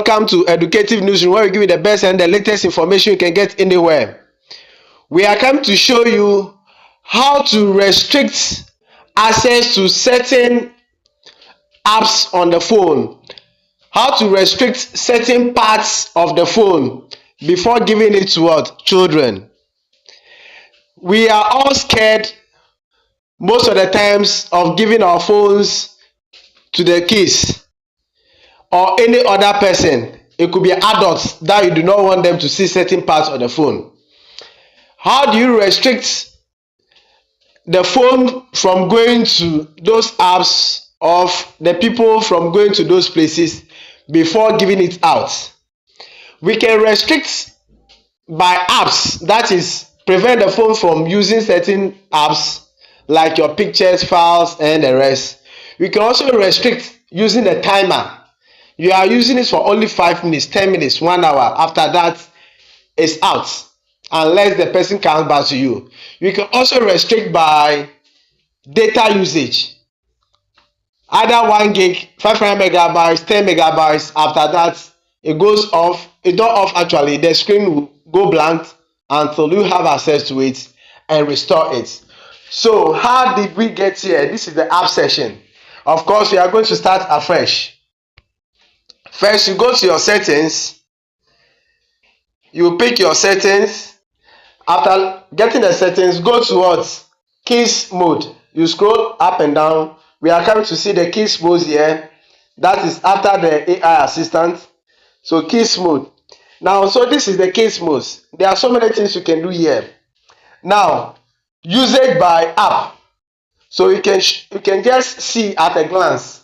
Welcome to Educative Newsroom, where we give you the best and the latest information you can get anywhere. We are come to show you how to restrict access to certain apps on the phone, how to restrict certain parts of the phone before giving it to what? Children. We are all scared most of the times of giving our phones to the kids or any other person. It could be adults that you do not want them to see certain parts of the phone. How do you restrict the phone from going to those apps of the people from going to those places before giving it out? We can restrict by apps, that is, prevent the phone from using certain apps like your pictures, files, and the rest. We can also restrict using a timer. You are using it for only 5 minutes, 10 minutes, 1 hour. After that, it's out unless the person comes back to you. You can also restrict by data usage. Either 1 gig, 500 megabytes, 10 megabytes. After that, it goes off. It's not off actually. The screen will go blank until you have access to it and restore it. So, how did we get here? This is the app session. Of course, we are going to start afresh. First, you go to your settings. You pick your settings. After getting the settings, go to what? Kids mode. You scroll up and down. We are coming to see the kids mode here. That is after the AI assistant. So kids mode. Now, so this is the kids mode. There are so many things you can do here. Now, usage by app. So you can just see at a glance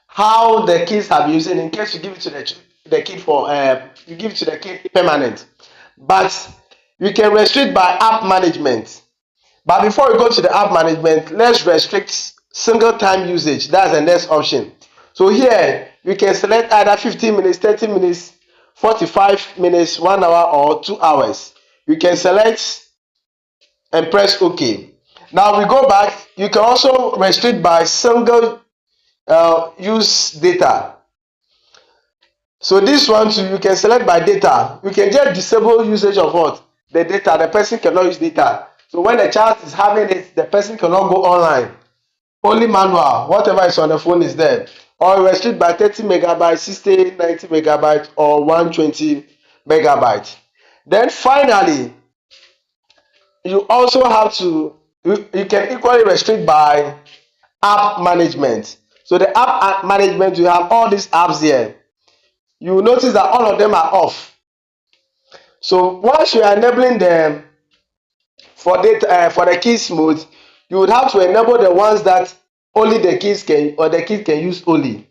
how the kids have been using in case you give it to the kid for you give it to the kid permanent. But you can restrict by app management. But before we go to the app management, let's restrict single time usage. That's the next option. So here you can select either 15 minutes, 30 minutes, 45 minutes, 1 hour, or 2 hours. You can select and press OK. Now we go back. You can also restrict by single use data. So this one too, you can select by data. You can just disable usage of what? The data. The person cannot use data. So when the child is having it, the person cannot go online. Only manual. Whatever is on the phone is there. Or restrict by 30 megabytes, 60, 90 megabytes, or 120 megabytes. Then finally, you also have to, you can equally restrict by app management. So the app management, you have all these apps here. You will notice that all of them are off. So once you are enabling them for the kids mode, you would have to enable the ones that only the kids can, or the kid can use only.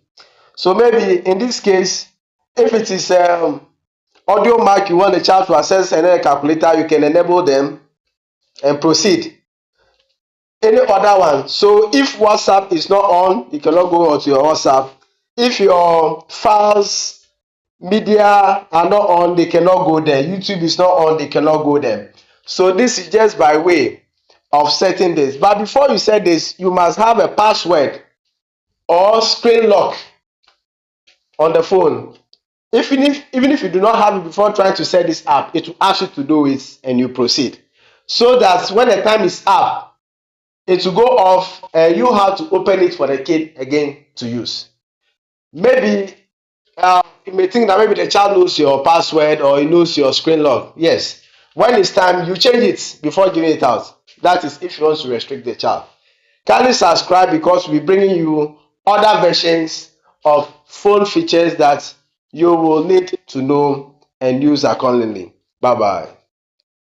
So maybe in this case, if it is audio mic, you want the child to access another calculator, you can enable them and proceed. Any other one. So if WhatsApp is not on, you cannot go on to your WhatsApp. If your files, media are not on, they cannot go there. YouTube is not on, they cannot go there. So this is just by way of setting this. But before you set this, you must have a password or screen lock on the phone. Even if you do not have it before trying to set this app, it will ask you to do it and you proceed. So that when the time is up, it will go off and you have to open it for the kid again to use. Maybe you may think that maybe the child knows your password or he knows your screen lock. Yes. When it's time, you change it before giving it out. That is if you want to restrict the child. Kindly subscribe because we're bringing you other versions of phone features that you will need to know and use accordingly. Bye-bye.